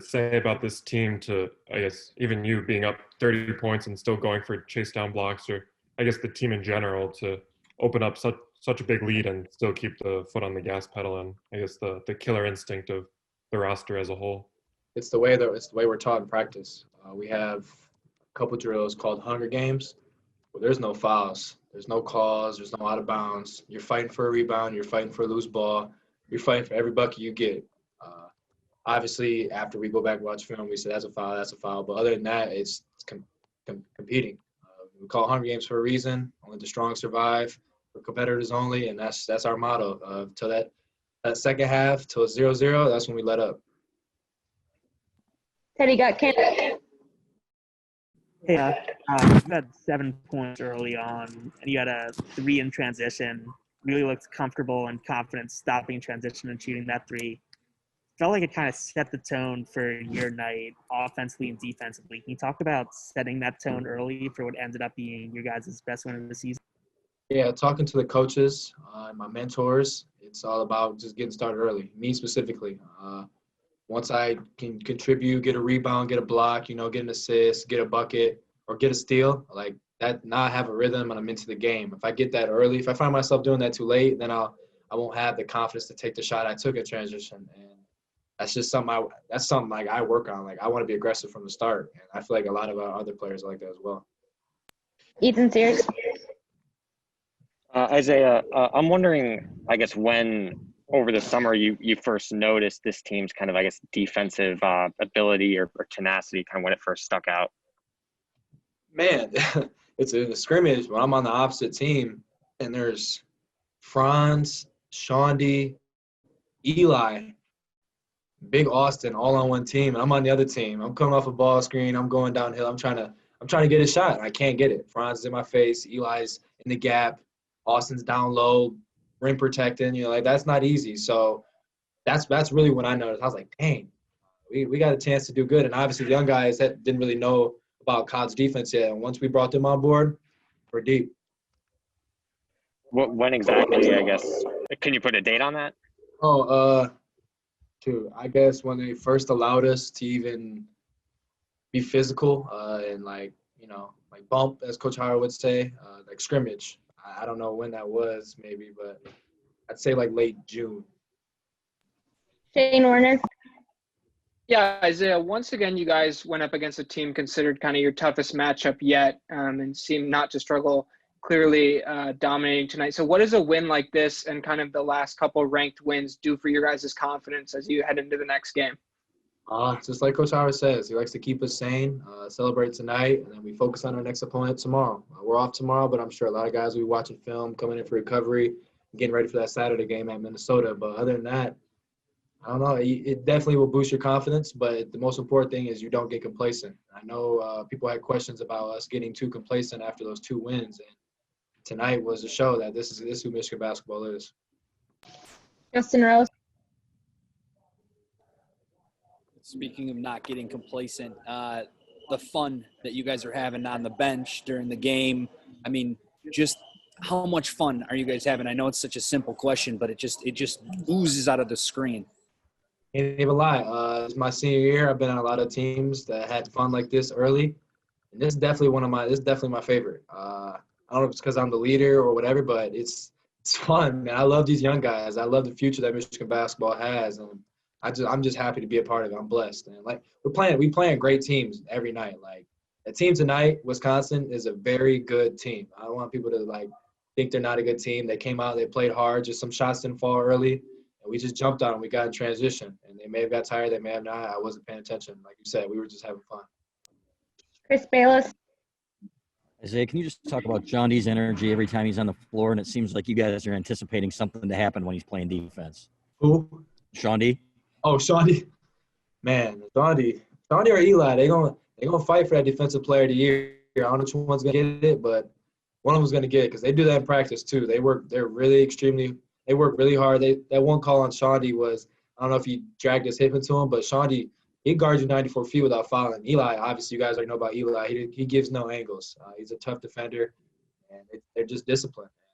say about this team to, I guess, even you being up 30 points and still going for chase down blocks, or I guess the team in general to open up such a big lead and still keep the foot on the gas pedal, and I guess the killer instinct of the roster as a whole? It's the way we're taught in practice. We have a couple drills called Hunger Games, where there's no fouls, there's no calls, there's no out of bounds. You're fighting for a rebound, you're fighting for a loose ball, you're fighting for every bucket you get. Obviously, after we go back and watch film, we say that's a foul, that's a foul. But other than that, it's competing. We call Hunger Games for a reason. Only the strong survive. For competitors only, and that's our motto. Till that second half, till it's 0-0, that's when we let up. Teddy got Canada. Yeah, you had 7 points early on, and you had a 3 in transition. Really looked comfortable and confident stopping transition and shooting that 3. Felt like it kind of set the tone for your night offensively and defensively. Can you talk about setting that tone early for what ended up being your guys' best win of the season? Yeah, talking to the coaches and my mentors, it's all about just getting started early. Me specifically. Once I can contribute, get a rebound, get a block, get an assist, get a bucket, or get a steal, like that, now I have a rhythm and I'm into the game. If I get that early, if I find myself doing that too late, then I won't have the confidence to take the shot I took at transition. And that's just something like I work on. Like I want to be aggressive from the start, and I feel like a lot of our other players are like that as well. Ethan Sears. Isaiah, I'm wondering, I guess, when over the summer you first noticed this team's kind of, I guess, defensive ability or tenacity, kind of when it first stuck out. Man, it's in the scrimmage when I'm on the opposite team, and there's Franz, Shawnee, Eli, Big Austin all on one team, and I'm on the other team. I'm coming off a ball screen. I'm going downhill. I'm trying to get a shot, and I can't get it. Franz is in my face. Eli's in the gap. Austin's down low, rim protecting. Like that's not easy. So that's really when I noticed. I was like, dang, we got a chance to do good. And obviously the young guys that didn't really know about college defense yet. And once we brought them on board, we're deep. When exactly, I guess? Can you put a date on that? I guess when they first allowed us to even be physical and like bump, as Coach Harbaugh would say, like scrimmage. I don't know when that was, maybe, but I'd say like late June. Shane Warner. Yeah, Isaiah, once again, you guys went up against a team considered kind of your toughest matchup yet and seemed not to struggle, clearly dominating tonight. So what does a win like this and kind of the last couple ranked wins do for your guys' confidence as you head into the next game? Just like Coach Howard says, he likes to keep us sane, celebrate tonight, and then we focus on our next opponent tomorrow. We're off tomorrow, but I'm sure a lot of guys will be watching film, coming in for recovery, getting ready for that Saturday game at Minnesota. But other than that, I don't know. It definitely will boost your confidence, but the most important thing is you don't get complacent. I know people had questions about us getting too complacent after those 2 wins, and tonight was to show that this is who Michigan basketball is. Justin Rose. Speaking of not getting complacent, the fun that you guys are having on the bench during the game, I mean, just how much fun are you guys having? I know it's such a simple question, but it just oozes out of the screen. Can't even lie. It's my senior year. I've been on a lot of teams that had fun like this early, and this is definitely my favorite. I don't know if it's because I'm the leader or whatever, but it's fun, man. I love these young guys. I love the future that Michigan basketball has, and I'm just happy to be a part of it. I'm blessed, and like we playing great teams every night. Like the team tonight, Wisconsin, is a very good team. I don't want people to think they're not a good team. They came out, they played hard. Just some shots didn't fall early, and we just jumped on them. We got in transition, and they may have got tired, they may have not. I wasn't paying attention. Like you said, we were just having fun. Chris Bayless. Isaiah, can you just talk about John D's energy every time he's on the floor? And it seems like you guys are anticipating something to happen when he's playing defense. Who? Sean D. Oh, Sean D. Man, Sean D or Eli, they gonna fight for that defensive player of the year. I don't know which one's gonna get it, but one of them's gonna get it because they do that in practice too. They work really hard. That one call on Sean D was, I don't know if he dragged his hip into him, but Sean D, he guards you 94 feet without fouling. Eli, obviously, you guys already know about Eli. He gives no angles. He's a tough defender, and they're just disciplined.